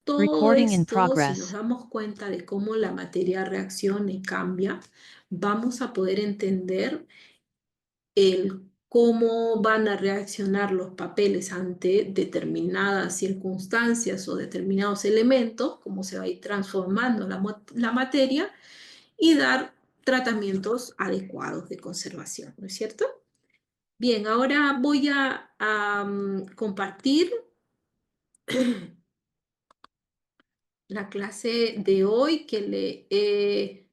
todo Recording in esto, si nos progress. damos cuenta de cómo la materia reacciona y cambia, vamos a poder entender el cómo van a reaccionar los papeles ante determinadas circunstancias o determinados elementos, cómo se va a ir transformando la materia y dar tratamientos adecuados de conservación, ¿no es cierto? Bien, ahora voy a compartir la clase de hoy que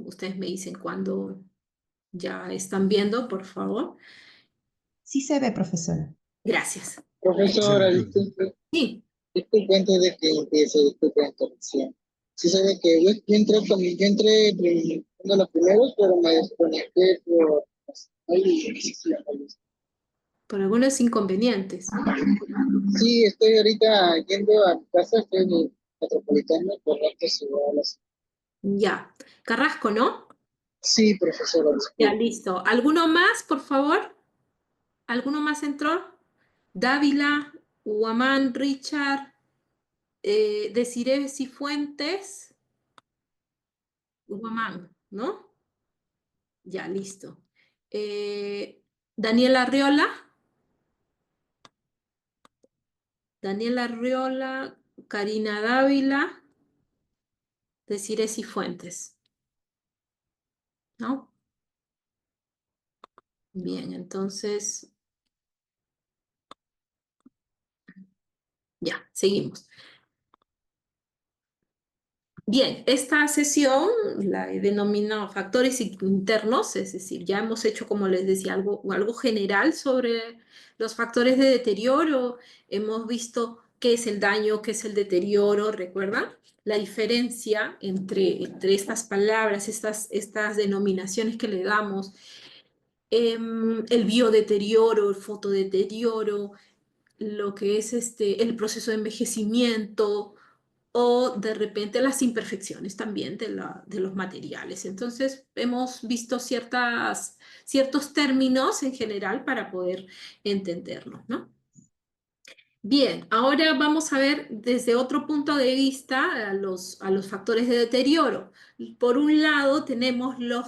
ustedes me dicen cuando ya están viendo, por favor. Sí se ve, profesora. Gracias. Profesora, disculpe, Sí, disculpe antes de que empiece, disculpe la interrupción. Sí sabe que yo entré viendo los primeros, pero me desconecté por por algunos inconvenientes. Sí, estoy ahorita yendo a mi casa, estoy en el Metropolitano, por rato se va a las... Ya. Carrasco, ¿no? Sí, profesora, Ya, disculpe. listo. ¿Alguno más, por favor? ¿Alguno más entró? Dávila, Huamán, Richard, Desiree Cifuentes, Huamán, ¿no? Ya, listo. Daniela Arriola. Daniela Arriola, Karina Dávila, Desiree Cifuentes, ¿no? Bien, entonces, ya, seguimos. Bien, esta sesión la he denominado factores internos, es decir, ya hemos hecho, como les decía, algo general sobre los factores de deterioro. Hemos visto qué es el daño, qué es el deterioro, ¿recuerdan? La diferencia entre estas palabras, estas denominaciones que le damos, el biodeterioro, el fotodeterioro, lo que es el proceso de envejecimiento o de repente las imperfecciones también de los materiales. Entonces, hemos visto ciertos términos en general para poder entenderlos, ¿no? Bien, ahora vamos a ver desde otro punto de vista a los factores de deterioro. Por un lado, tenemos los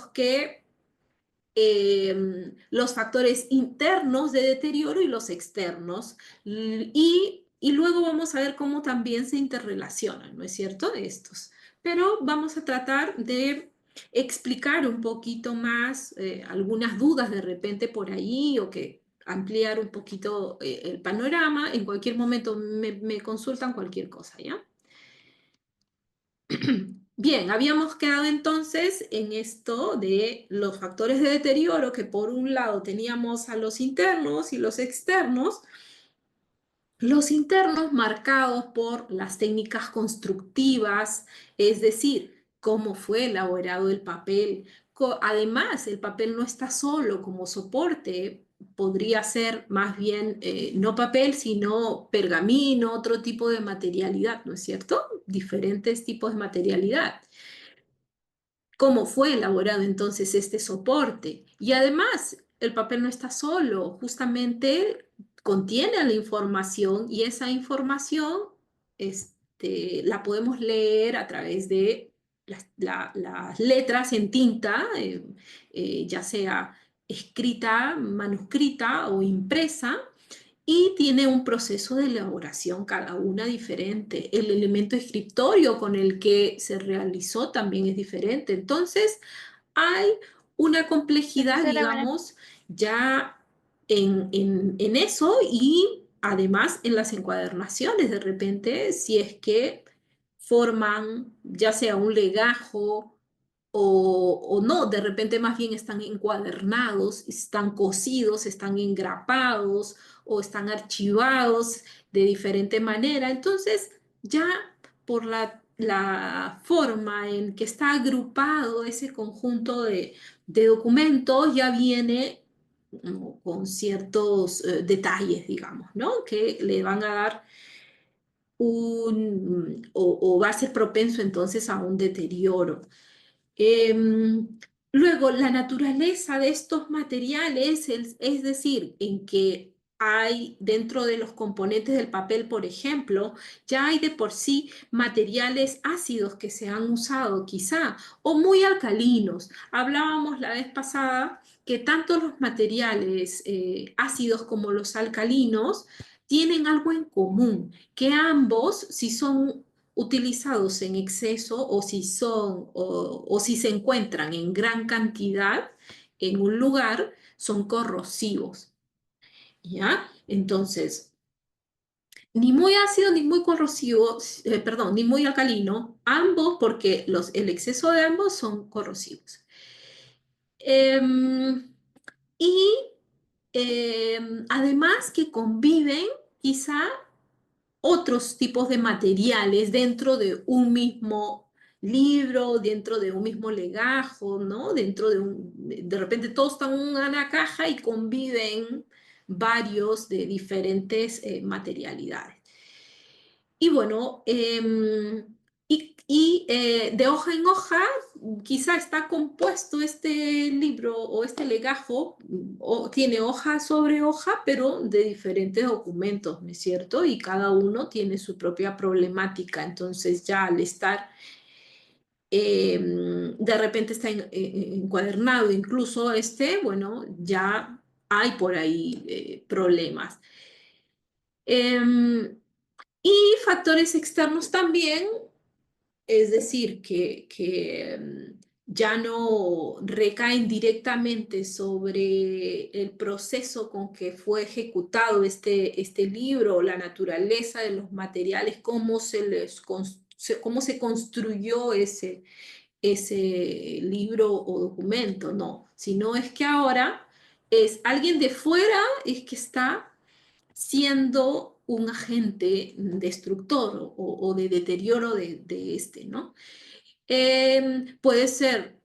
factores internos de deterioro y los externos. Y luego vamos a ver cómo también se interrelacionan, ¿no es cierto?, de estos. Pero vamos a tratar de explicar un poquito más algunas dudas de repente por ahí o que ampliar un poquito el panorama. En cualquier momento me consultan cualquier cosa, ¿ya? Bien, habíamos quedado entonces en esto de los factores de deterioro, que por un lado teníamos a los internos y los externos marcados por las técnicas constructivas, es decir, cómo fue elaborado el papel. Además, el papel no está solo como soporte, podría ser más bien no papel, sino pergamino, otro tipo de materialidad, ¿no es cierto? Diferentes tipos de materialidad. ¿Cómo fue elaborado entonces este soporte? Y además, el papel no está solo, justamente contiene la información y esa información la podemos leer a través de las letras en tinta, ya sea escrita, manuscrita o impresa, y tiene un proceso de elaboración cada una diferente. El elemento escritorio con el que se realizó también es diferente. Entonces, hay una complejidad, Profesora, digamos, ya en eso y además en las encuadernaciones, de repente, si es que forman ya sea un legajo o no, de repente más bien están encuadernados, están cosidos, están engrapados o están archivados de diferente manera. Entonces, ya por la forma en que está agrupado ese conjunto de documentos, ya viene con ciertos detalles, digamos, ¿no? Que le van a dar o va a ser propenso entonces a un deterioro. Luego, la naturaleza de estos materiales, es decir, en que hay dentro de los componentes del papel, por ejemplo, ya hay de por sí materiales ácidos que se han usado quizá, o muy alcalinos. Hablábamos la vez pasada que tanto los materiales ácidos como los alcalinos tienen algo en común, que ambos, si son utilizados en exceso o si son o si se encuentran en gran cantidad en un lugar, son corrosivos. ¿Ya? Entonces, ni muy ácido ni muy corrosivo, perdón, ni muy alcalino, ambos, porque el exceso de ambos son corrosivos. Em, y además que conviven quizá otros tipos de materiales dentro de un mismo libro, dentro de un mismo legajo, ¿no? De repente todos están en una caja y conviven varios de diferentes materialidades. Y bueno, de hoja en hoja, quizá está compuesto este libro o este legajo, o tiene hoja sobre hoja, pero de diferentes documentos, ¿no es cierto? Y cada uno tiene su propia problemática. Entonces ya al estar, de repente está encuadernado, incluso bueno, ya hay por ahí problemas. Em, y factores externos también, es decir, que ya no recaen directamente sobre el proceso con que fue ejecutado este libro, la naturaleza de los materiales, cómo se construyó ese libro o documento, no, sino es que ahora es alguien de fuera es que está siendo un agente destructor o de deterioro de este, ¿no? Puede ser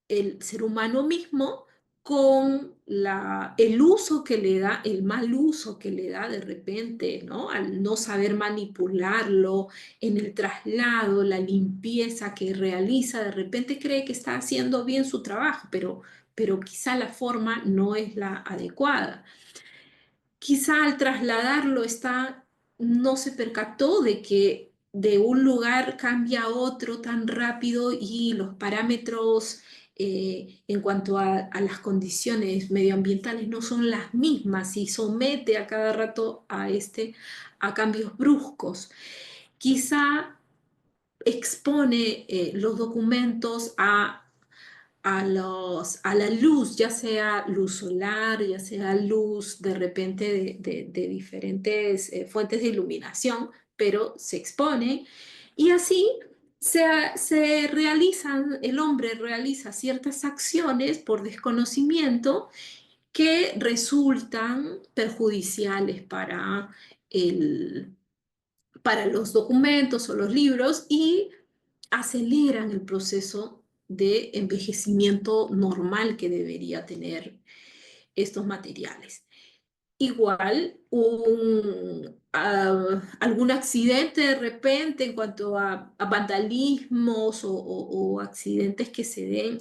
el ser humano mismo con el uso que le da, el mal uso que le da de repente, ¿no? Al no saber manipularlo en el traslado, la limpieza que realiza, de repente cree que está haciendo bien su trabajo, pero quizá la forma no es la adecuada. Quizá al trasladarlo no se percató de que de un lugar cambia a otro tan rápido y los parámetros en cuanto a las condiciones medioambientales no son las mismas y somete a cada rato a cambios bruscos. Quizá expone los documentos a la luz, ya sea luz solar, ya sea luz de repente de diferentes fuentes de iluminación, pero se expone y así el hombre realiza ciertas acciones por desconocimiento que resultan perjudiciales para los documentos o los libros y aceleran el proceso de envejecimiento normal que debería tener estos materiales. Igual, algún accidente de repente en cuanto a vandalismos o accidentes que se den,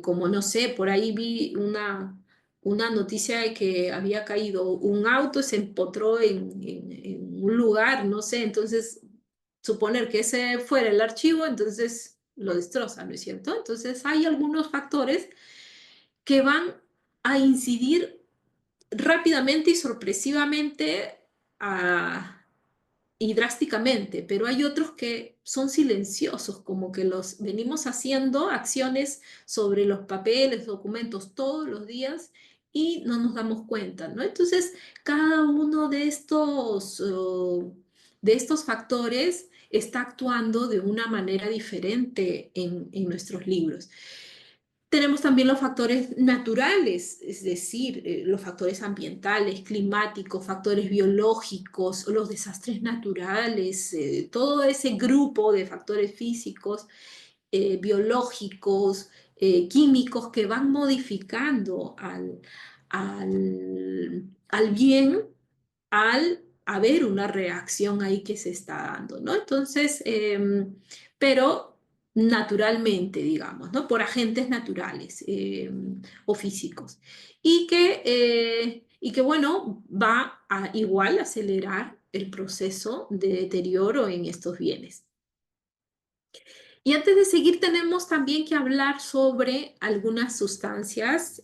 como no sé, por ahí vi una noticia de que había caído un auto, se empotró en un lugar, no sé, entonces suponer que ese fuera el archivo, entonces lo destroza, ¿no es cierto? Entonces hay algunos factores que van a incidir rápidamente y sorpresivamente y drásticamente, pero hay otros que son silenciosos, como que los venimos haciendo acciones sobre los papeles, documentos todos los días y no nos damos cuenta, ¿no? Entonces, cada uno de estos factores está actuando de una manera diferente en nuestros libros. Tenemos también los factores naturales, es decir, los factores ambientales, climáticos, factores biológicos, los desastres naturales, todo ese grupo de factores físicos, biológicos, químicos que van modificando al bien al haber una reacción ahí que se está dando, ¿no? Entonces, pero naturalmente, digamos, ¿no? Por agentes naturales o físicos. Y que, bueno, va a igual acelerar el proceso de deterioro en estos bienes. Y antes de seguir, tenemos también que hablar sobre algunas sustancias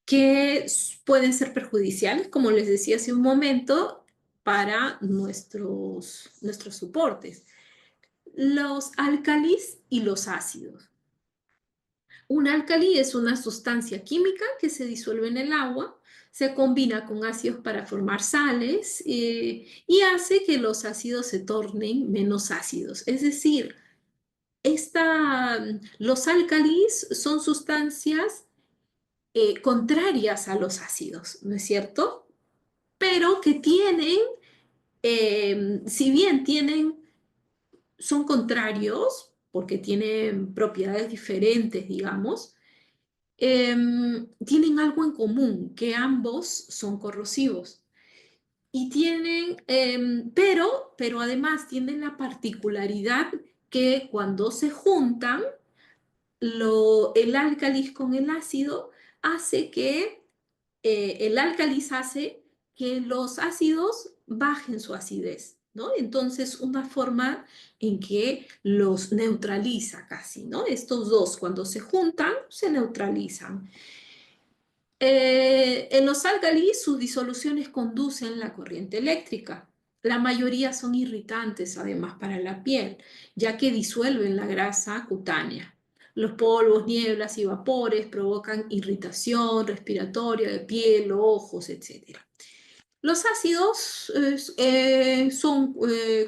que pueden ser perjudiciales, como les decía hace un momento, para nuestros soportes. Los álcalis y los ácidos. Un álcali es una sustancia química que se disuelve en el agua, se combina con ácidos para formar sales y hace que los ácidos se tornen menos ácidos. Es decir, los álcalis son sustancias contrarias a los ácidos, ¿no es cierto? Pero que tienen, si bien son contrarios, porque tienen propiedades diferentes, digamos, tienen algo en común, que ambos son corrosivos. Y pero además tienen la particularidad que cuando se juntan, el álcalis con el ácido hace que el álcalis hace que los ácidos bajen su acidez, ¿no? Entonces, una forma en que los neutraliza casi, ¿no? Estos dos, cuando se juntan, se neutralizan. En los álcalis, sus disoluciones conducen la corriente eléctrica. La mayoría son irritantes, además, para la piel, ya que disuelven la grasa cutánea. Los polvos, nieblas y vapores provocan irritación respiratoria de piel, ojos, etc. Los ácidos son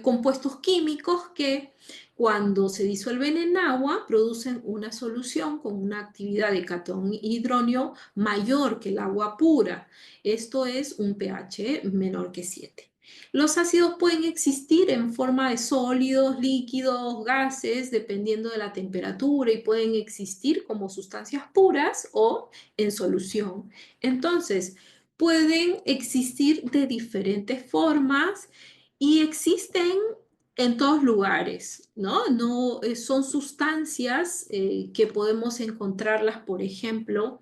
compuestos químicos que cuando se disuelven en agua producen una solución con una actividad de catón hidronio mayor que el agua pura. Esto es un pH menor que 7. Los ácidos pueden existir en forma de sólidos, líquidos, gases, dependiendo de la temperatura, y pueden existir como sustancias puras o en solución. Entonces, pueden existir de diferentes formas y existen en todos lugares, ¿no? No son sustancias que podemos encontrarlas, por ejemplo,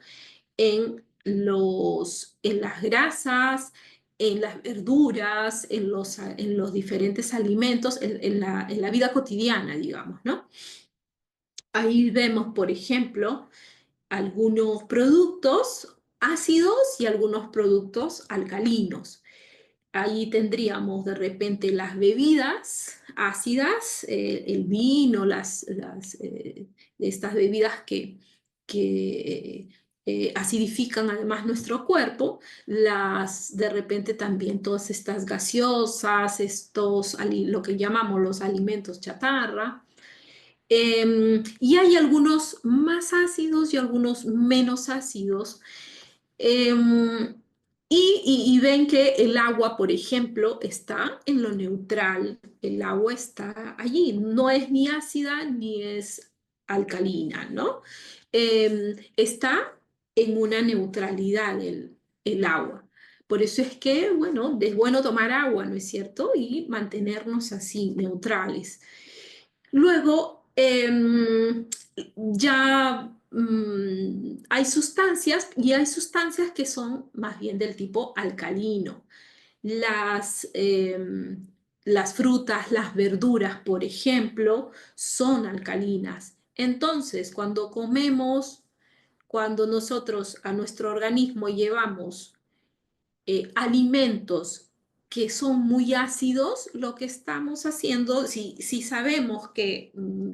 en las grasas, en las verduras, en los diferentes alimentos, en la vida cotidiana, digamos, ¿no? Ahí vemos, por ejemplo, algunos productos ácidos y algunos productos alcalinos. Ahí tendríamos de repente las bebidas ácidas, el vino, estas bebidas que acidifican además nuestro cuerpo, de repente también todas estas gaseosas, lo que llamamos los alimentos chatarra. Y hay algunos más ácidos y algunos menos ácidos. Em, y ven que el agua, por ejemplo, está en lo neutral. El agua está allí. No es ni ácida ni es alcalina, ¿no? Está en una neutralidad el agua. Por eso es que, bueno, es bueno tomar agua, ¿no es cierto? Y mantenernos así, neutrales. Luego, ya hay sustancias y hay sustancias que son más bien del tipo alcalino. Las frutas, las verduras, por ejemplo, son alcalinas. Entonces, cuando nosotros a nuestro organismo llevamos alimentos que son muy ácidos, lo que estamos haciendo, si sabemos que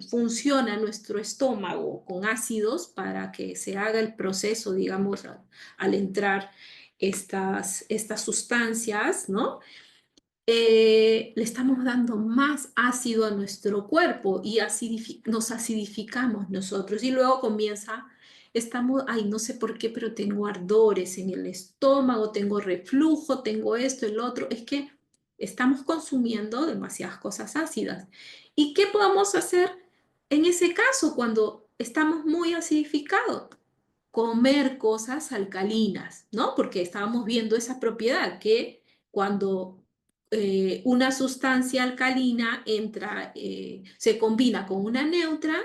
funciona nuestro estómago con ácidos para que se haga el proceso, digamos, al entrar estas sustancias, ¿no? Le estamos dando más ácido a nuestro cuerpo y nos acidificamos nosotros y luego ay, no sé por qué, pero tengo ardores en el estómago, tengo reflujo, tengo esto, el otro. Es que estamos consumiendo demasiadas cosas ácidas. ¿Y qué podemos hacer en ese caso cuando estamos muy acidificados? Comer cosas alcalinas, ¿no? Porque estábamos viendo esa propiedad que cuando una sustancia alcalina se combina con una neutra,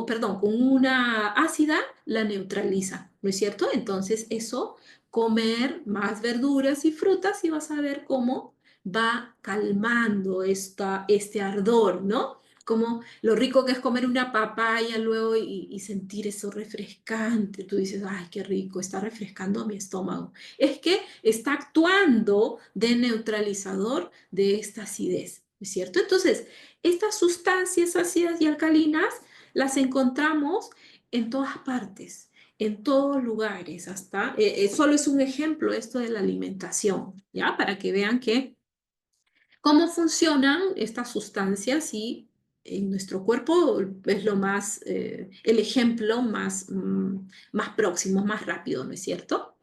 perdón, con una ácida, la neutraliza, ¿no es cierto? Entonces eso, comer más verduras y frutas y vas a ver cómo va calmando este ardor, ¿no? Como lo rico que es comer una papaya luego y sentir eso refrescante. Tú dices, ay, qué rico, está refrescando mi estómago. Es que está actuando de neutralizador de esta acidez, ¿no es cierto? Entonces, estas sustancias ácidas y alcalinas las encontramos en todas partes, en todos lugares, solo es un ejemplo esto de la alimentación, ¿ya? Para que vean cómo funcionan estas sustancias y en nuestro cuerpo es el ejemplo más próximo, más rápido, ¿no es cierto?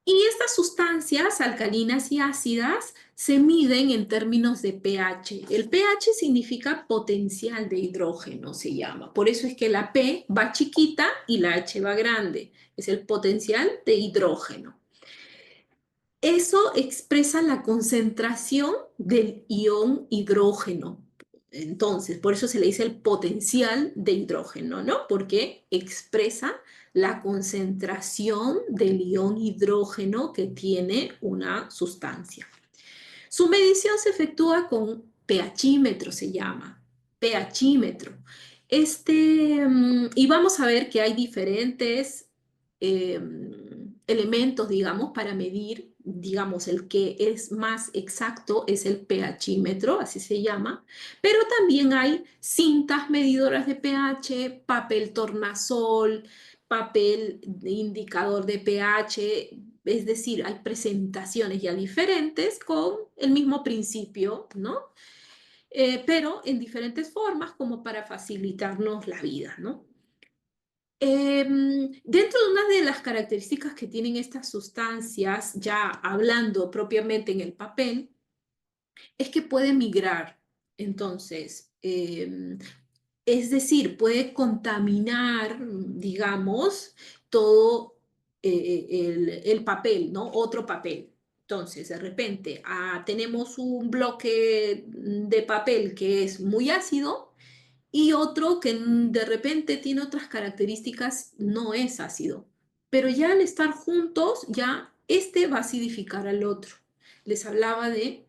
Y estas sustancias alcalinas y ácidas se miden en términos de pH. El pH significa potencial de hidrógeno, se llama. Por eso es que la P va chiquita y la H va grande. Es el potencial de hidrógeno. Eso expresa la concentración del ion hidrógeno. Entonces, por eso se le dice el potencial de hidrógeno, ¿no? Porque expresa la concentración del ion hidrógeno que tiene una sustancia. Su medición se efectúa con pHímetro, se llama, pHímetro. Y vamos a ver que hay diferentes elementos, digamos, para medir, digamos, el que es más exacto es el pHímetro, así se llama, pero también hay cintas medidoras de pH, papel tornasol, papel indicador de pH, es decir, hay presentaciones ya diferentes con el mismo principio, ¿no? Pero en diferentes formas como para facilitarnos la vida, ¿no? Dentro de una de las características que tienen estas sustancias, ya hablando propiamente en el papel, es que puede migrar. Entonces, es decir, puede contaminar, digamos, todo el papel, ¿no? Otro papel. Entonces, de repente, tenemos un bloque de papel que es muy ácido y otro que de repente tiene otras características, no es ácido. Pero ya al estar juntos, ya este va a acidificar al otro. Les hablaba de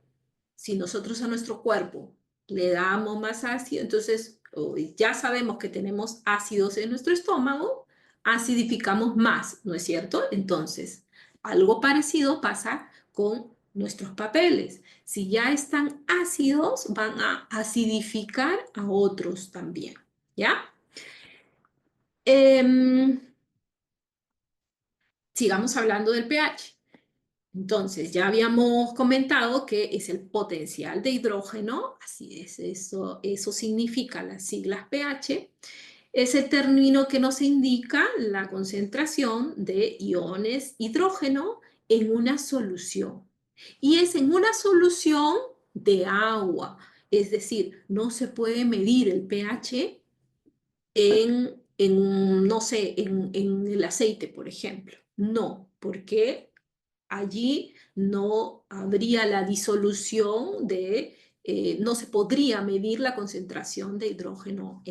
si nosotros a nuestro cuerpo le damos más ácido, entonces ya sabemos que tenemos ácidos en nuestro estómago, acidificamos más, ¿no es cierto? Entonces, algo parecido pasa con nuestros papeles. Si ya están ácidos, van a acidificar a otros también, ¿ya? Sigamos hablando del pH. Entonces, ya habíamos comentado que es el potencial de hidrógeno, así es, eso significa las siglas pH, es el término que nos indica la concentración de iones hidrógeno en una solución. Y es en una solución de agua, es decir, no se puede medir el pH no sé, en el aceite, por ejemplo. No, porque allí no habría la disolución no se podría medir la concentración de hidrógeno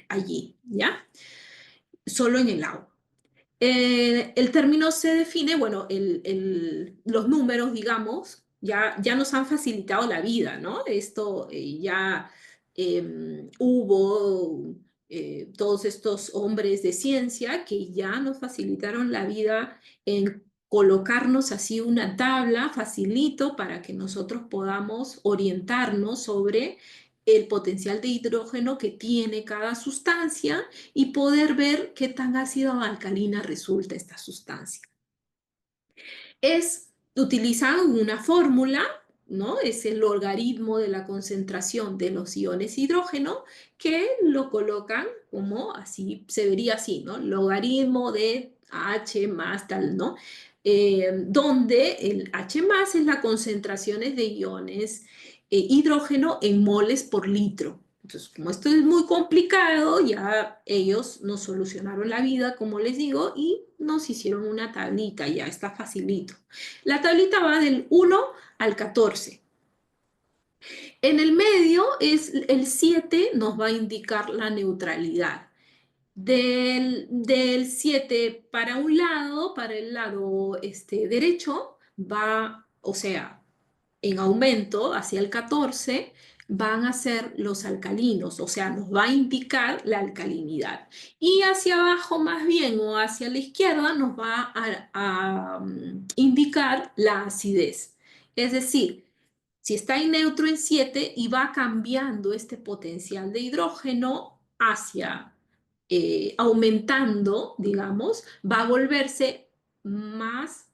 allí, ¿ya? Solo en el agua. El término se define, bueno, los números, digamos, ya nos han facilitado la vida, ¿no? Esto ya hubo todos estos hombres de ciencia que ya nos facilitaron la vida en colocarnos así una tabla facilito para que nosotros podamos orientarnos sobre el potencial de hidrógeno que tiene cada sustancia y poder ver qué tan ácida o alcalina resulta esta sustancia. Es utilizado una fórmula, ¿no? Es el logaritmo de la concentración de los iones hidrógeno que lo colocan como así, se vería así, ¿no? Logaritmo de H más tal, ¿no? Donde el H más es la concentración de iones hidrógeno en moles por litro. Entonces, como esto es muy complicado, ya ellos nos solucionaron la vida, como les digo, y nos hicieron una tablita, ya está facilito. La tablita va del 1 al 14. En el medio es el 7, nos va a indicar la neutralidad. Del 7 para un lado, para el lado derecho, va, o sea, en aumento hacia el 14, van a ser los alcalinos, o sea, nos va a indicar la alcalinidad. Y hacia abajo más bien, o hacia la izquierda, nos va a indicar la acidez. Es decir, si está en neutro en 7 y va cambiando este potencial de hidrógeno hacia aumentando, digamos, va a volverse más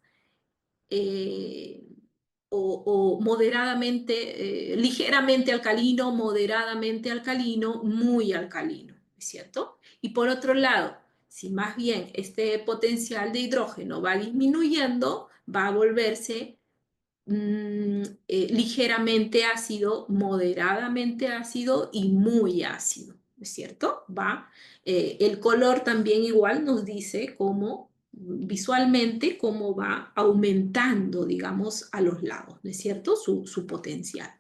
o moderadamente, ligeramente alcalino, moderadamente alcalino, muy alcalino, ¿es cierto? Y por otro lado, si más bien este potencial de hidrógeno va disminuyendo, va a volverse ligeramente ácido, moderadamente ácido y muy ácido, ¿es cierto? El color también igual nos dice cómo visualmente cómo va aumentando, digamos, a los lados, ¿no es cierto? Su potencial.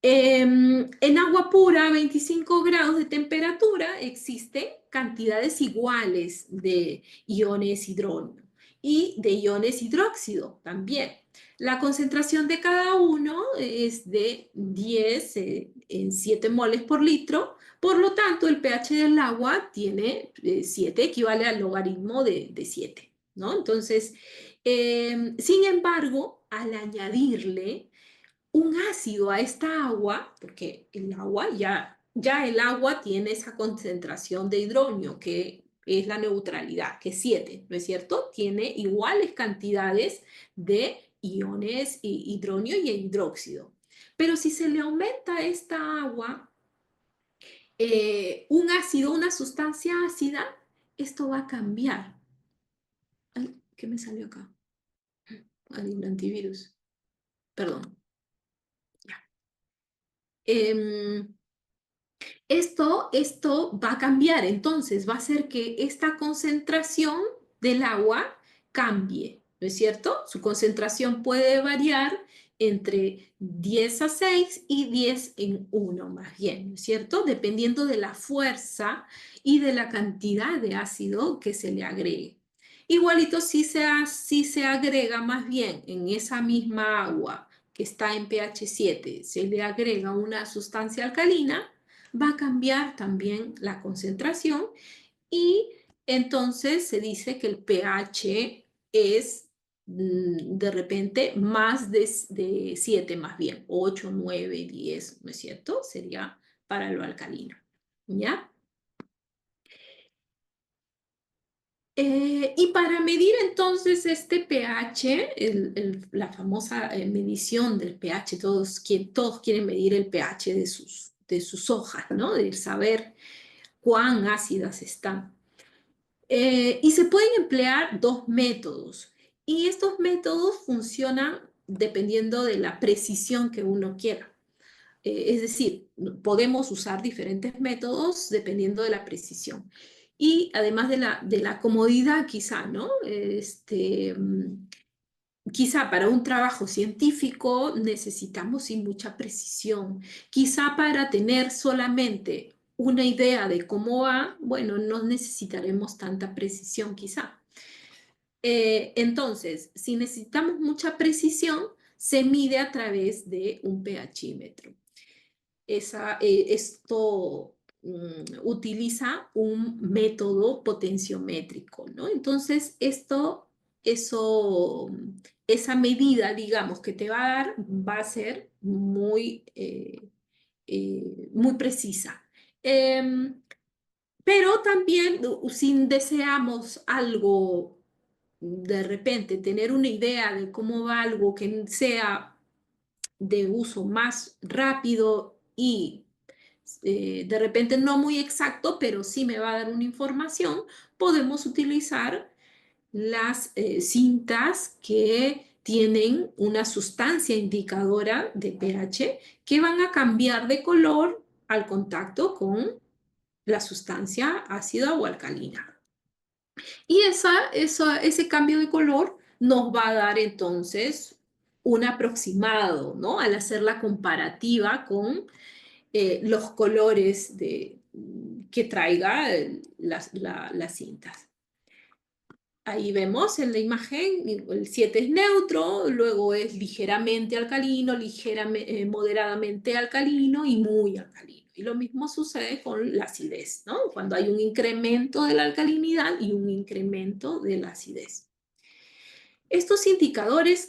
En agua pura, 25 grados de temperatura, existen cantidades iguales de iones hidrógeno y de iones hidróxido también. La concentración de cada uno es de 10 en 7 moles por litro, por lo tanto el pH del agua tiene 7, equivale al logaritmo de 7, ¿no? Entonces, sin embargo, al añadirle un ácido a esta agua, porque el agua ya el agua tiene esa concentración de hidrógeno, que es la neutralidad, que es 7, ¿no es cierto? Tiene iguales cantidades de iones hidrógeno y hidróxido. Pero si se le aumenta a esta agua un ácido, una sustancia ácida, esto va a cambiar. Ay, ¿qué me salió acá? Ay, un antivirus. Perdón. Ya. Esto va a cambiar, entonces va a hacer que esta concentración del agua cambie, ¿no es cierto? Su concentración puede variar entre 10 a 6 y 10 en 1 más bien, ¿no es cierto? Dependiendo de la fuerza y de la cantidad de ácido que se le agregue. Igualito si se agrega más bien en esa misma agua que está en pH 7, se le agrega una sustancia alcalina, va a cambiar también la concentración y entonces se dice que el pH es de repente más de 7 más bien, 8, 9, 10, ¿no es cierto? Sería para lo alcalino, ¿ya? Y para medir entonces este pH, la famosa medición del pH, todos quieren medir el pH de sus hojas, ¿no? De saber cuán ácidas están. Y se pueden emplear dos métodos. Y estos métodos funcionan dependiendo de la precisión que uno quiera. Es decir, podemos usar diferentes métodos dependiendo de la precisión. Y además de la comodidad quizá, ¿no? Quizá para un trabajo científico necesitamos sin mucha precisión. Quizá para tener solamente una idea de cómo va, bueno, no necesitaremos tanta precisión quizá. Entonces, si necesitamos mucha precisión, se mide a través de un pHímetro. Esto utiliza un método potenciométrico, ¿no? Entonces, esa medida, digamos, que te va a dar, va a ser muy precisa. Pero también, si deseamos algo, de repente, tener una idea de cómo va algo que sea de uso más rápido y de repente no muy exacto, pero sí me va a dar una información, podemos utilizar las cintas que tienen una sustancia indicadora de pH que van a cambiar de color al contacto con la sustancia ácida o alcalina. Y ese cambio de color nos va a dar entonces un aproximado, ¿no? Al hacer la comparativa con los colores que traiga las cintas. Ahí vemos en la imagen, el 7 es neutro, luego es ligeramente alcalino, moderadamente alcalino y muy alcalino. Y lo mismo sucede con la acidez, ¿no? Cuando hay un incremento de la alcalinidad y un incremento de la acidez. Estos indicadores,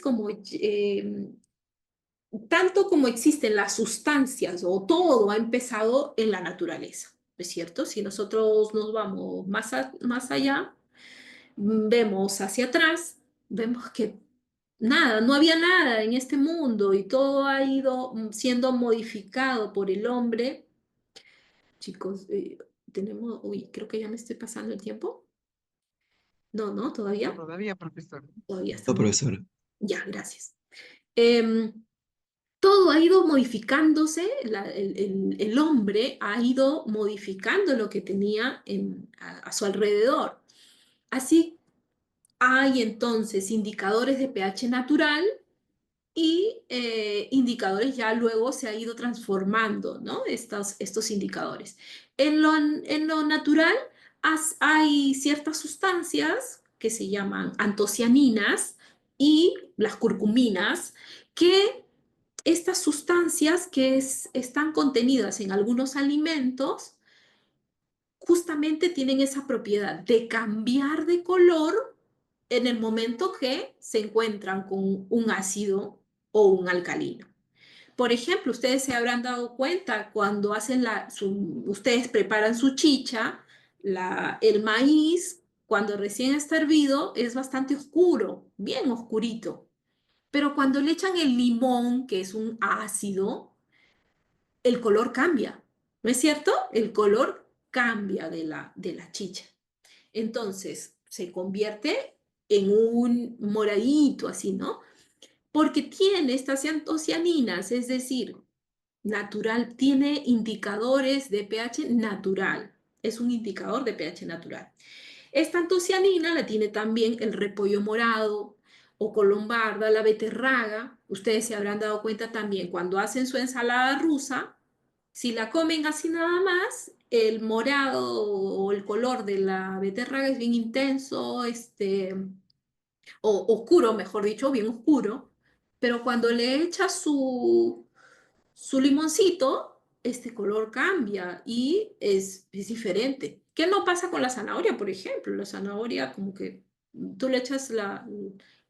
tanto como existen las sustancias o todo ha empezado en la naturaleza, ¿es cierto? Si nosotros nos vamos más allá, vemos hacia atrás, vemos que nada, no había nada en este mundo y todo ha ido siendo modificado por el hombre. Chicos, uy, creo que ya me estoy pasando el tiempo. No, no, No, todavía. todavía, profesor. Todavía No, estamos. profesora. Ya, gracias. Em, Todo ha ido modificándose, el hombre ha ido modificando lo que tenía a su alrededor. Así hay entonces indicadores de pH natural y indicadores ya luego se ha ido transformando, ¿no? Estos indicadores. En lo natural hay ciertas sustancias que se llaman antocianinas y las curcuminas, que estas sustancias que están contenidas en algunos alimentos justamente tienen esa propiedad de cambiar de color en el momento que se encuentran con un ácido o un alcalino. Por ejemplo, ustedes se habrán dado cuenta cuando ustedes preparan su chicha, el maíz, cuando recién está hervido, es bastante oscuro, bien oscurito. Pero cuando le echan el limón, que es un ácido, el color cambia, ¿no es cierto? El color cambia de la chicha. Entonces se convierte en un moradito así, ¿no? Porque tiene estas antocianinas, es decir, natural, tiene indicadores de pH natural. Es un indicador de pH natural. Esta antocianina la tiene también el repollo morado o colombarda, la beterraga. Ustedes se habrán dado cuenta también cuando hacen su ensalada rusa, si la comen así nada más, el morado o el color de la beterraga es bien intenso, o oscuro, mejor dicho, bien oscuro, pero cuando le echa su limoncito, este color cambia y es diferente. ¿Qué no pasa con la zanahoria, por ejemplo? La zanahoria, como que tú le echas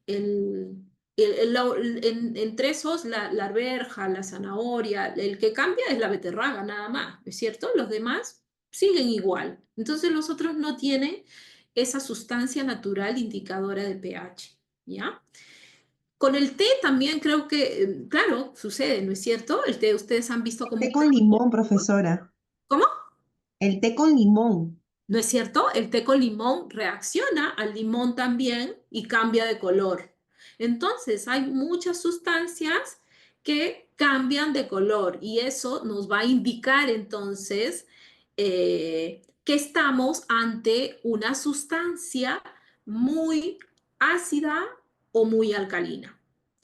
el, en trozos la arveja, la zanahoria, el que cambia es la beterraga, nada más, ¿es cierto? Los demás siguen igual. Entonces los otros no tienen esa sustancia natural indicadora de pH, ¿ya? Con el té también creo que, claro, sucede, ¿no es cierto? El té ustedes han visto cómo Té con cambia. limón, profesora. ¿Cómo? El té con limón. ¿No es cierto? El té con limón reacciona al limón también y cambia de color. Entonces, hay muchas sustancias que cambian de color y eso nos va a indicar entonces que estamos ante una sustancia muy ácida o muy alcalina.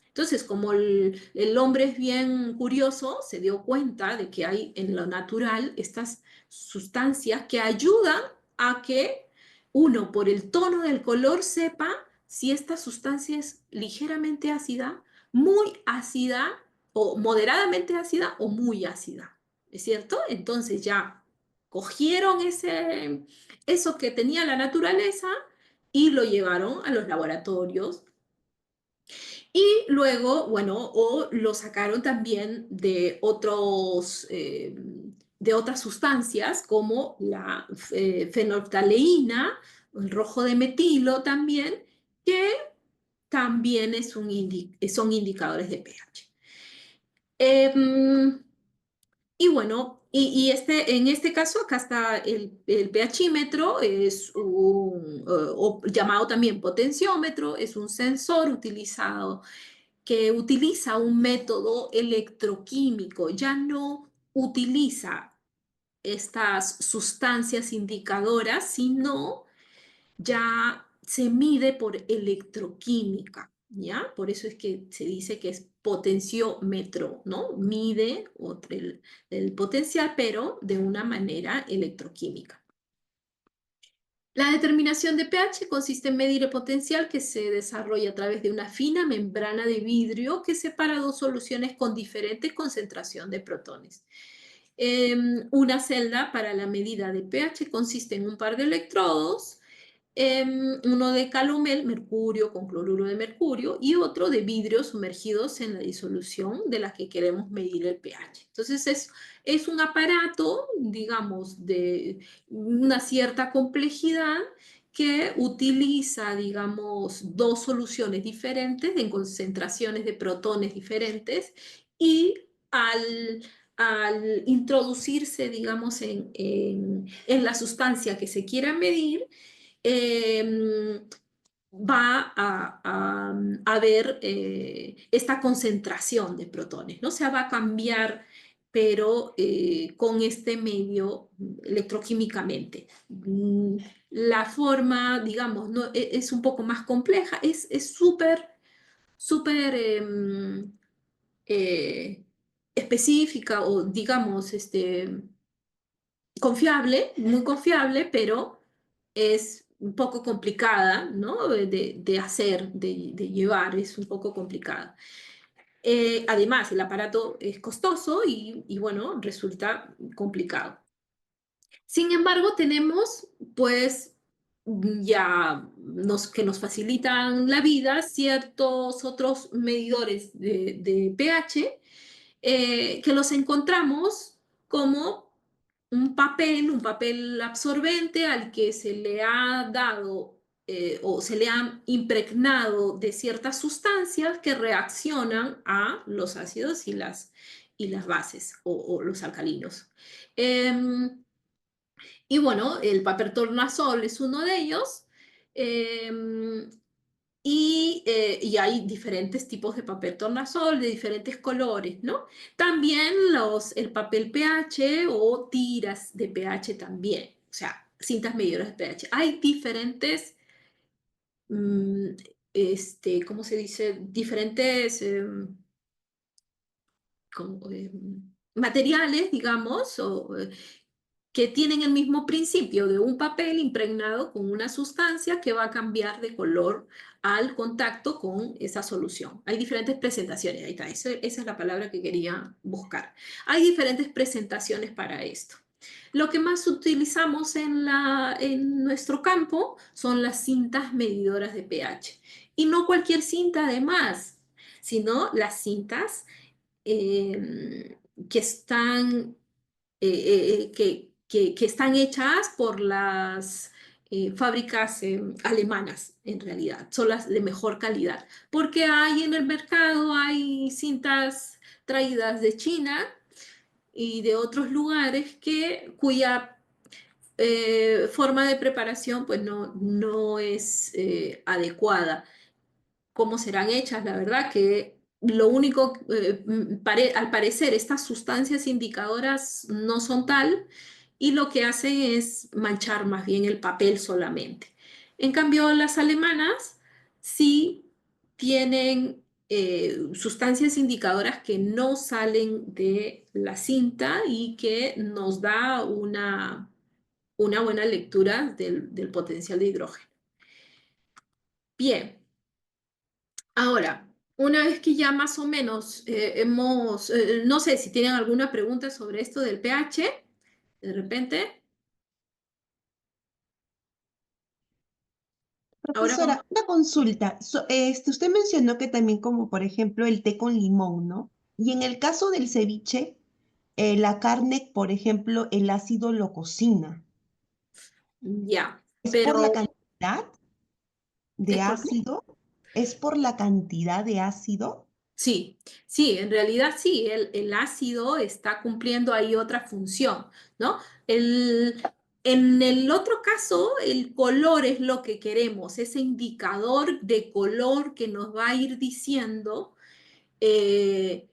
Entonces, como el hombre es bien curioso, se dio cuenta de que hay en lo natural estas sustancias que ayudan a que uno, por el tono del color, sepa si esta sustancia es ligeramente ácida, muy ácida o moderadamente ácida o muy ácida. ¿Es cierto? Entonces ya cogieron eso que tenía la naturaleza y lo llevaron a los laboratorios y luego, bueno, o lo sacaron también de otras sustancias como la fenolftaleína, el rojo de metilo también, que también son indicadores de pH. Em, Y bueno, en este caso acá está el pHímetro, es o llamado también potenciómetro, es un sensor utilizado que utiliza un método electroquímico, ya no utiliza estas sustancias indicadoras, sino ya se mide por electroquímica, ¿ya? Por eso es que se dice que es potenciómetro, ¿no? Mide el potencial, pero de una manera electroquímica. La determinación de pH consiste en medir el potencial que se desarrolla a través de una fina membrana de vidrio que separa dos soluciones con diferente concentración de protones. Una celda para la medida de pH consiste en un par de electrodos, uno de calomel, mercurio con cloruro de mercurio, y otro de vidrio sumergidos en la disolución de la que queremos medir el pH. Entonces es un aparato, digamos, de una cierta complejidad que utiliza, digamos, dos soluciones diferentes en concentraciones de protones diferentes y al introducirse, digamos, en la sustancia que se quiera medir, eh, va a ver esta concentración de protones, ¿no? O sea, va a cambiar, pero con este medio electroquímicamente. La forma, digamos, no, es un poco más compleja, es súper eh, específica o, digamos, confiable, muy confiable, pero es un poco complicada, ¿no? De hacer, de llevar, es un poco complicada. Además, el aparato es costoso y bueno, resulta complicado. Sin embargo, tenemos pues ya que nos facilitan la vida ciertos otros medidores de pH que los encontramos como un papel absorbente al que se le ha dado o se le han impregnado de ciertas sustancias que reaccionan a los ácidos y las bases o los alcalinos. Em, y bueno, el papel tornasol es uno de ellos. em, y hay diferentes tipos de papel tornasol de diferentes colores, ¿no? También el papel pH o tiras de pH también, o sea, cintas medidoras de pH. Hay diferentes, mm, ¿cómo se dice? Diferentes materiales, digamos, que tienen el mismo principio de un papel impregnado con una sustancia que va a cambiar de color al contacto con esa solución. Hay diferentes presentaciones, ahí está, esa es la palabra que quería buscar. Hay diferentes presentaciones para esto. Lo que más utilizamos en nuestro campo son las cintas medidoras de pH. Y no cualquier cinta además, sino las cintas que están que están hechas por las fábricas alemanas, en realidad, son las de mejor calidad, porque hay en el mercado, hay cintas traídas de China y de otros lugares cuya forma de preparación pues no es adecuada. Cómo serán hechas, la verdad que lo único, al parecer, estas sustancias indicadoras no son tal y lo que hacen es manchar más bien el papel solamente. En cambio, las alemanas sí tienen sustancias indicadoras que no salen de la cinta y que nos da una buena lectura del potencial de hidrógeno. Bien. Ahora, una vez que ya más o menos no sé si tienen alguna pregunta sobre esto del pH, de repente, ahora vamos. Profesora, una consulta. Usted mencionó que también como por ejemplo el té con limón, ¿no? Y en el caso del ceviche, la carne, por ejemplo, el ácido lo cocina. Ya, ¿Es por la pero cantidad de ¿es por qué? ácido? ¿Es por la cantidad de ácido? Sí, sí, en realidad sí, el ácido está cumpliendo ahí otra función, ¿no? En el otro caso, el color es lo que queremos, ese indicador de color que nos va a ir diciendo eh,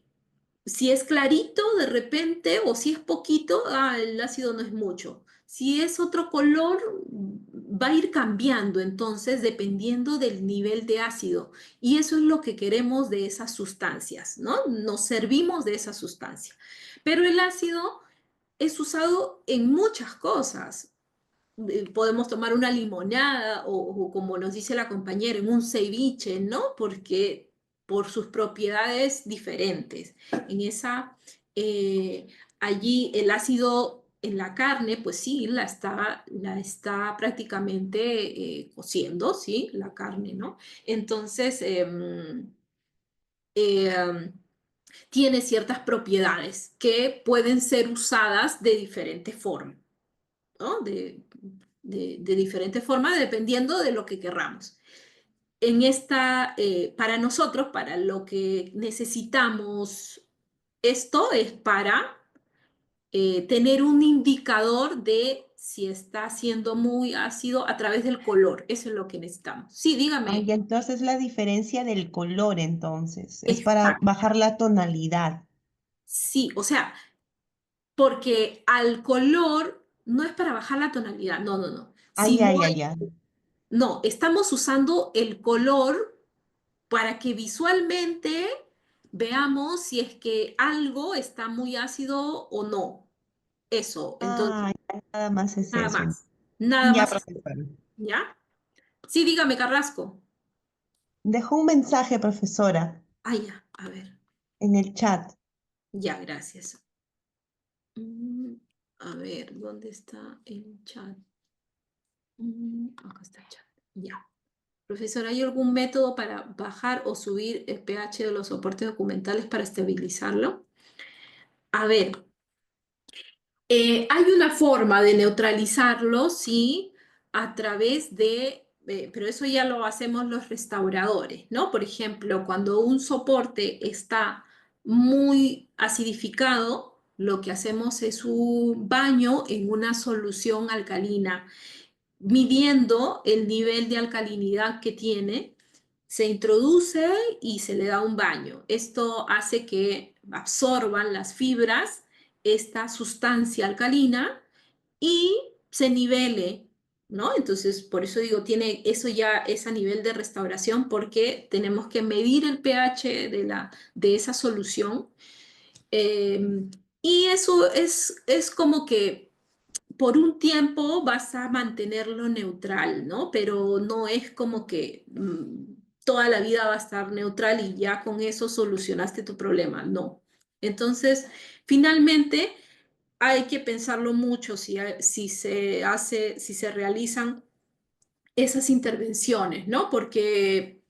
si es clarito de repente o si es poquito, el ácido no es mucho. Si es otro color, va a ir cambiando entonces dependiendo del nivel de ácido. Y eso es lo que queremos de esas sustancias, ¿no? Nos servimos de esa sustancia. Pero el ácido es usado en muchas cosas. Podemos tomar una limonada o como nos dice la compañera, en un ceviche, ¿no? Porque por sus propiedades diferentes. En esa, eh, allí el ácido en la carne, pues sí, la está prácticamente cociendo, ¿sí? La carne, ¿no? Entonces, eh, tiene ciertas propiedades que pueden ser usadas de diferentes formas, ¿no? De diferentes formas dependiendo de lo que querramos. Para nosotros, para lo que necesitamos, esto es para tener un indicador de si está siendo muy ácido a través del color. Eso es lo que necesitamos. Sí, Ah, y dígame. entonces la diferencia del color, entonces, es para Exacto. bajar la tonalidad. Sí, o sea, porque al color no es para bajar la tonalidad, no, no, no, Ay, sino ay, ay, ay. no, estamos usando el color para que visualmente veamos si es que algo está muy ácido o no. Eso, entonces, Ay, nada más es nada eso. más. Nada Ya, más es eso. profesora. ¿Ya? Sí, dígame, Carrasco. Dejó un mensaje, profesora, Ah, ya, a ver. en el chat. Ya, gracias. Mm, a ver, ¿dónde está el chat? Acá está el chat. Ya. Profesor, ¿hay algún método para bajar o subir el pH de los soportes documentales para estabilizarlo? A ver, hay una forma de neutralizarlo, sí, a través pero eso ya lo hacemos los restauradores, ¿no? Por ejemplo, cuando un soporte está muy acidificado, lo que hacemos es un baño en una solución alcalina, midiendo el nivel de alcalinidad que tiene, se introduce y se le da un baño. Esto hace que absorban las fibras esta sustancia alcalina y se nivele, ¿no? Entonces, por eso digo, tiene eso ya es a nivel de restauración porque tenemos que medir el pH de esa solución. Y eso es como que por un tiempo vas a mantenerlo neutral, ¿no? Pero no es como que toda la vida va a estar neutral y ya con eso solucionaste tu problema, no. Entonces, finalmente hay que pensarlo mucho si se realizan esas intervenciones, ¿no? Porque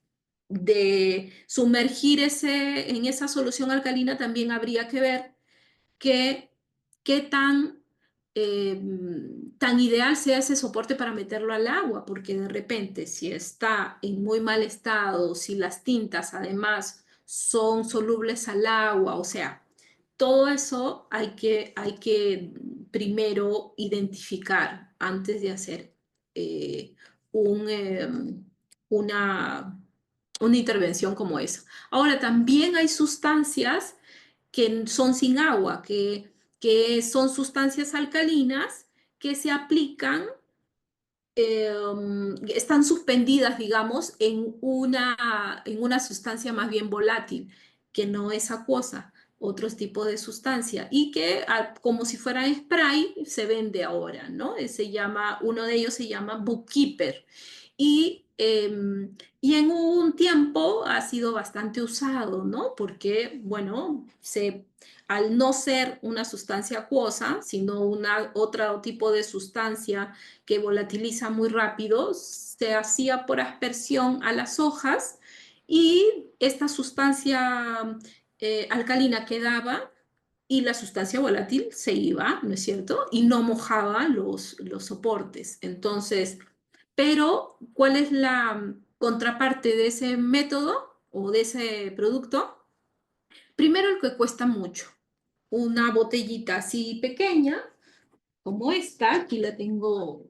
de sumergir en esa solución alcalina también habría que ver qué, qué eh, tan ideal sea ese soporte para meterlo al agua, porque de repente si está en muy mal estado, si las tintas además son solubles al agua, o sea, todo eso hay que primero identificar antes de hacer eh, un, una, una intervención como esa. Ahora, también hay sustancias que son sin agua, que son sustancias alcalinas que se aplican, están suspendidas, digamos, en una sustancia más bien volátil, que no es acuosa, otro tipo de sustancia, y que como si fuera spray se vende ahora, ¿no? Uno de ellos se llama Bookkeeper. Y en un tiempo ha sido bastante usado, ¿no? Porque, bueno, al no ser una sustancia acuosa, sino otro tipo de sustancia que volatiliza muy rápido, se hacía por aspersión a las hojas y esta sustancia alcalina quedaba y la sustancia volátil se iba, ¿no es cierto? Y no mojaba los soportes. Entonces, pero ¿cuál es la contraparte de ese método o de ese producto? Primero el que cuesta mucho. Una botellita así pequeña, como esta, aquí la tengo,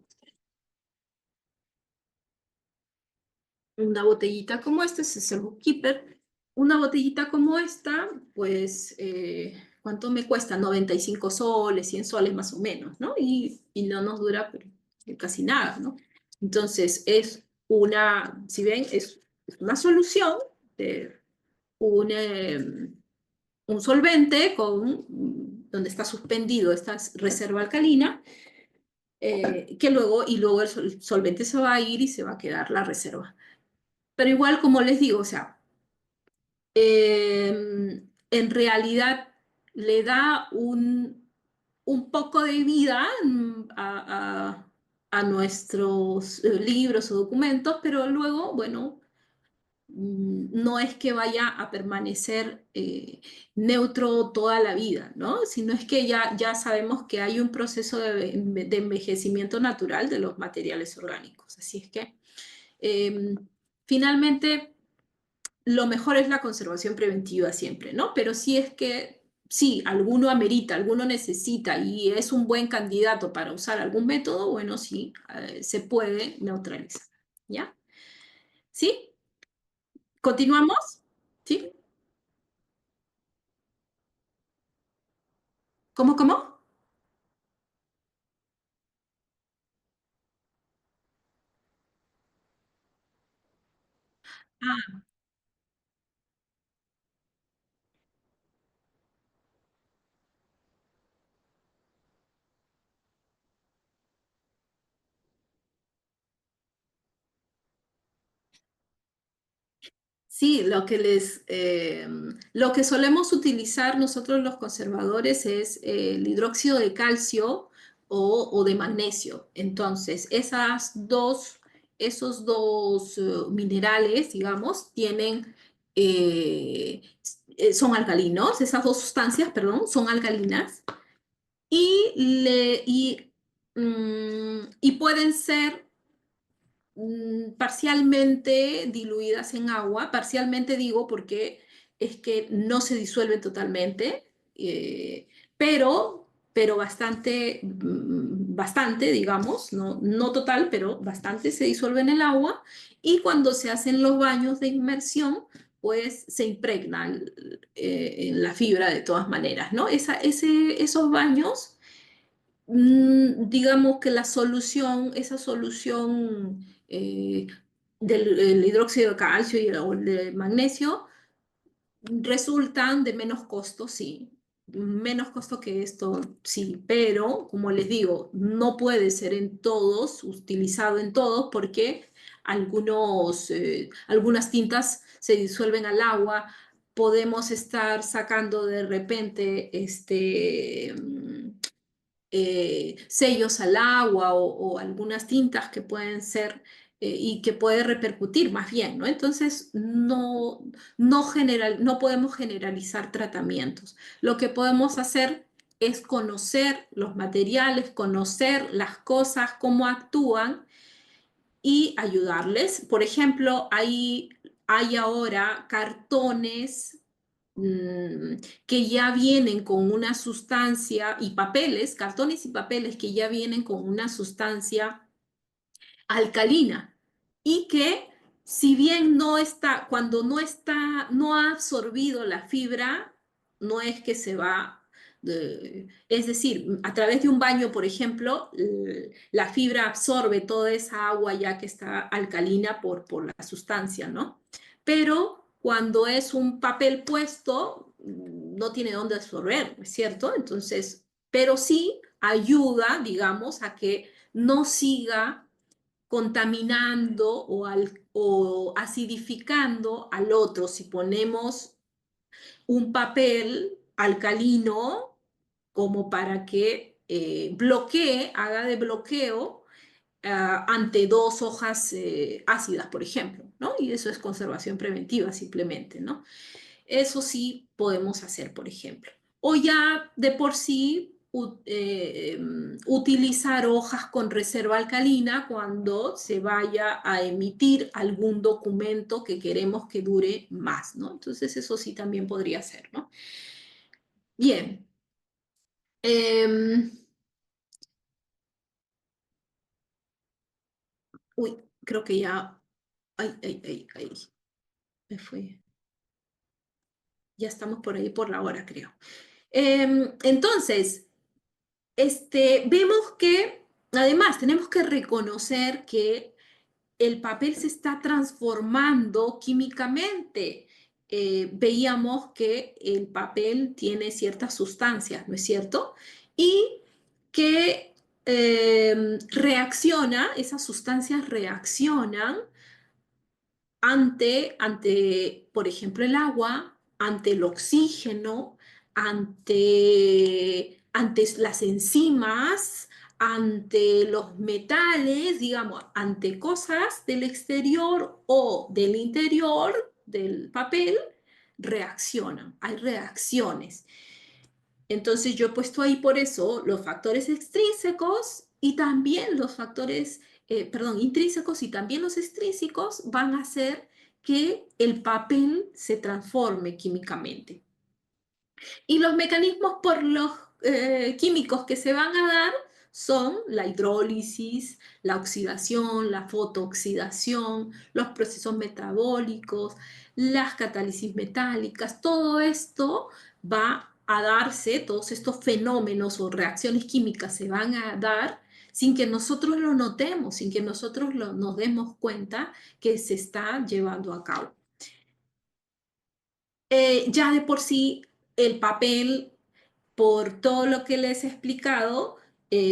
una botellita como esta, ese es el Bookkeeper. Una botellita como esta, pues, ¿cuánto me cuesta? 95 soles, 100 soles más o menos, ¿no? Y no nos dura pero, casi nada, ¿no? Entonces, es una, si ven, es una solución de un solvente con, donde está suspendido esta reserva alcalina, que luego, y luego el solvente se va a ir y se va a quedar la reserva. Pero igual, como les digo, o sea, en realidad le da un poco de vida a nuestros libros o documentos, pero luego, bueno, no es que vaya a permanecer neutro toda la vida, ¿no? Sino es que ya sabemos que hay un proceso de envejecimiento natural de los materiales orgánicos. Así es que, finalmente, lo mejor es la conservación preventiva siempre, ¿no? Pero si es que, sí, alguno amerita, alguno necesita y es un buen candidato para usar algún método, bueno, sí, se puede neutralizar, ¿ya? ¿Sí? ¿Continuamos? ¿Sí? ¿Cómo? Ah, sí, lo que solemos utilizar nosotros los conservadores es el hidróxido de calcio o de magnesio. Entonces, esos dos minerales, digamos, son alcalinos, esas dos sustancias, perdón, son alcalinas y pueden ser parcialmente diluidas en agua, parcialmente digo porque es que no se disuelven totalmente, pero bastante, digamos, no total, pero bastante se disuelve en el agua y cuando se hacen los baños de inmersión, pues se impregna en la fibra de todas maneras, ¿no? Esos baños digamos que esa solución del el hidróxido de calcio o el de magnesio resultan de menos costo, sí. Menos costo que esto, sí, pero como les digo, no puede ser en todos, utilizado en todos, porque algunas tintas se disuelven al agua. Podemos estar sacando de repente sellos al agua o algunas tintas que pueden ser y que puede repercutir más bien, ¿no? Entonces, no podemos generalizar tratamientos. Lo que podemos hacer es conocer los materiales, conocer las cosas, cómo actúan y ayudarles. Por ejemplo, hay ahora cartones mm, que ya vienen con una sustancia y papeles, cartones y papeles que ya vienen con una sustancia alcalina y que si bien cuando no ha absorbido la fibra, no es que se va, es decir, a través de un baño, por ejemplo, la fibra absorbe toda esa agua ya que está alcalina por la sustancia, ¿no? Pero cuando es un papel puesto, no tiene dónde absorber, ¿no es cierto? Entonces, pero sí ayuda, digamos, a que no siga contaminando o acidificando al otro. Si ponemos un papel alcalino como para que haga de bloqueo ante dos hojas ácidas, por ejemplo, ¿no? Y eso es conservación preventiva simplemente, ¿no? Eso sí podemos hacer, por ejemplo. O ya de por sí utilizar hojas con reserva alcalina cuando se vaya a emitir algún documento que queremos que dure más, ¿no? Entonces eso sí también podría ser, ¿no? Bien. Uy, creo que ya... Ay, me fue. Ya estamos por ahí por la hora, creo. Entonces, vemos que además tenemos que reconocer que el papel se está transformando químicamente. Veíamos que el papel tiene ciertas sustancias, ¿no es cierto? Y que esas sustancias reaccionan por ejemplo, el agua, ante el oxígeno, ante las enzimas, ante los metales, digamos, ante cosas del exterior o del interior del papel, reaccionan, hay reacciones. Entonces yo he puesto ahí por eso los factores extrínsecos y también los factores, intrínsecos y también los extrínsecos van a hacer que el papel se transforme químicamente. Y los mecanismos por los químicos que se van a dar son la hidrólisis, la oxidación, la fotooxidación, los procesos metabólicos, las catálisis metálicas, todo esto va a darse, todos estos fenómenos o reacciones químicas se van a dar sin que nosotros lo notemos, sin que nosotros nos demos cuenta que se está llevando a cabo. Ya de por sí el papel, por todo lo que les he explicado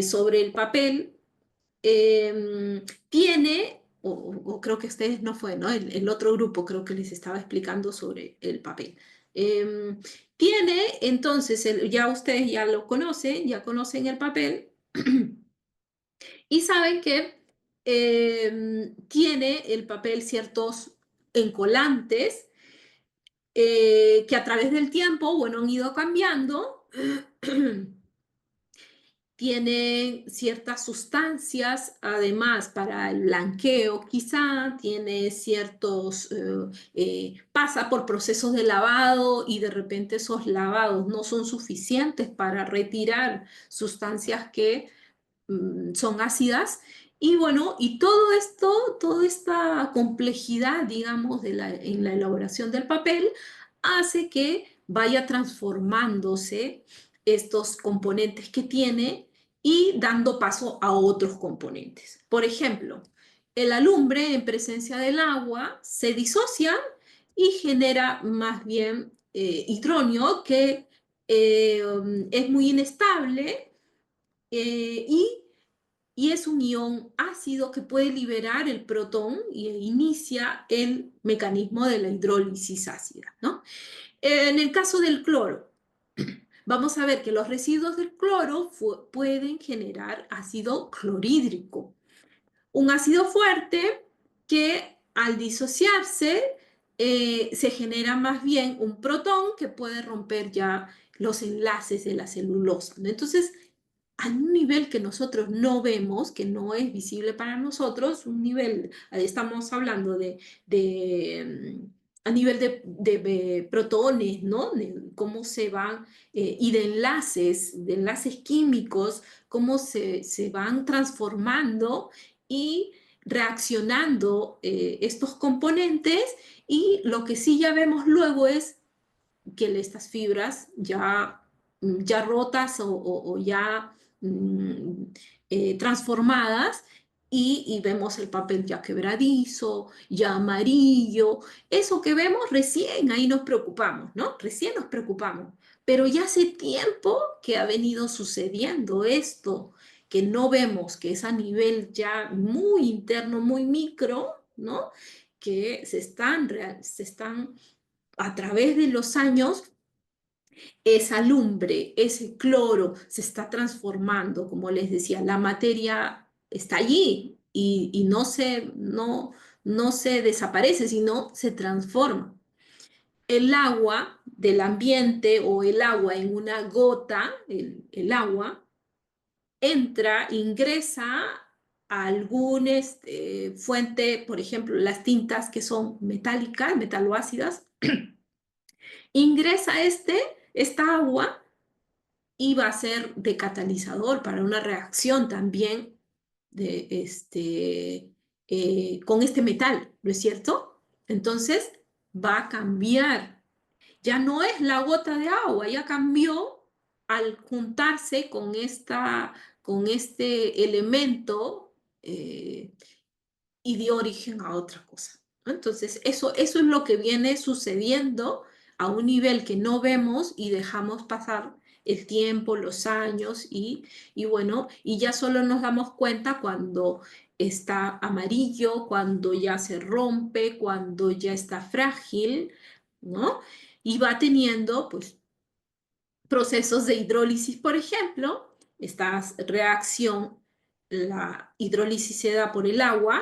sobre el papel, tiene, o creo que ustedes no fue, ¿no? El otro grupo creo que les estaba explicando sobre el papel. Tiene, entonces, ya ustedes ya lo conocen, ya conocen el papel y saben que tiene el papel ciertos encolantes que a través del tiempo, bueno, han ido cambiando. Tiene ciertas sustancias, además, para el blanqueo, quizá tiene pasa por procesos de lavado y de repente esos lavados no son suficientes para retirar sustancias que son ácidas. Y bueno, y todo esto, toda esta complejidad, digamos, en la elaboración del papel, hace que vaya transformándose estos componentes que tiene y dando paso a otros componentes. Por ejemplo, el alumbre en presencia del agua se disocia y genera más bien hidronio, que es muy inestable y es un ion ácido que puede liberar el protón y inicia el mecanismo de la hidrólisis ácida, ¿no? En el caso del cloro, vamos a ver que los residuos del cloro pueden generar ácido clorhídrico, un ácido fuerte que al disociarse se genera más bien un protón que puede romper ya los enlaces de la celulosa, ¿no? Entonces, a un nivel que nosotros no vemos, que no es visible para nosotros, un nivel, estamos hablando a nivel de protones, ¿no? De cómo se van, y de enlaces químicos, cómo se van transformando y reaccionando estos componentes, y lo que sí ya vemos luego es que estas fibras ya rotas o ya transformadas, y vemos el papel ya quebradizo, ya amarillo. Eso que vemos recién, ahí nos preocupamos, ¿no? Recién nos preocupamos. Pero ya hace tiempo que ha venido sucediendo esto, que no vemos, que es a nivel ya muy interno, muy micro, ¿no? Que se están a través de los años, esa lumbre, ese cloro se está transformando, como les decía, la materia está allí y no se desaparece, sino se transforma. el agua del ambiente o el agua en una gota, el agua, entra, ingresa a algún fuente, por ejemplo, las tintas que son metálicas, metaloácidas, ingresa esta agua y va a ser de catalizador para una reacción también con este metal, ¿no es cierto? Entonces va a cambiar. Ya no es la gota de agua, ya cambió al juntarse con este elemento y dio origen a otra cosa, ¿no? Entonces, eso es lo que viene sucediendo a un nivel que no vemos y dejamos pasar el tiempo, los años y bueno, y ya solo nos damos cuenta cuando está amarillo, cuando ya se rompe, cuando ya está frágil, ¿no? Y va teniendo, pues, procesos de hidrólisis, por ejemplo, esta reacción, la hidrólisis se da por el agua,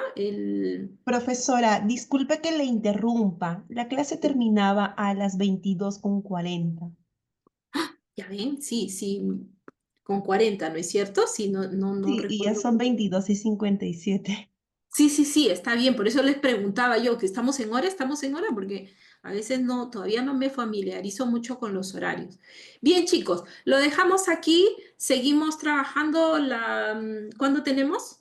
Profesora, disculpe que le interrumpa. La clase terminaba a las 22:40. ya ven, sí, sí, con 40, ¿no es cierto? Sí, no Sí, y ya recuerdo. son 22:57. Sí, sí, sí, está bien, por eso les preguntaba yo que estamos en hora, porque a veces no, todavía no me familiarizo mucho con los horarios. Bien, chicos, lo dejamos aquí, seguimos trabajando ¿cuándo tenemos?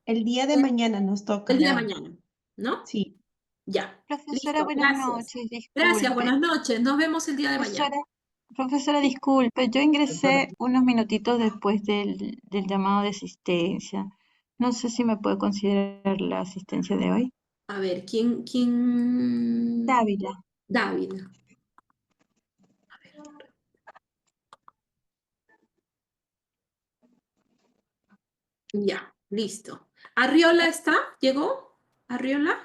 El día de mañana nos El toca. día de mañana, ¿no? Sí. Ya, Profesora, listo, buenas gracias. noches, Gracias, disculpe. buenas noches, nos vemos el día de mañana. Profesora, profesora, disculpe, yo ingresé unos minutitos después del llamado de asistencia. No sé si me puede considerar la asistencia de hoy. A ver, ¿quién? Dávila. Dávila. Ya, listo. ¿Arriola está? ¿Llegó? ¿Arriola?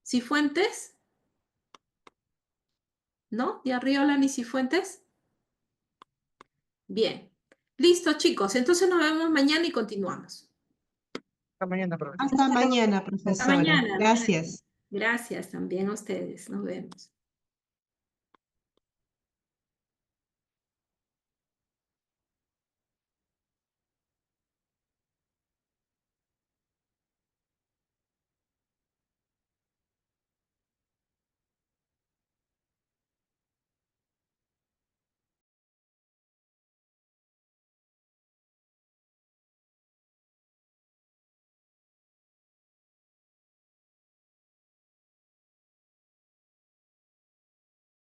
¿Cifuentes? ¿No? ¿Ni Arriola ni Cifuentes? Bien. Listo, chicos. Entonces nos vemos mañana y continuamos. Hasta mañana, profesor. Hasta mañana, Hasta profesora. mañana. Gracias. Gracias también a ustedes. Nos vemos.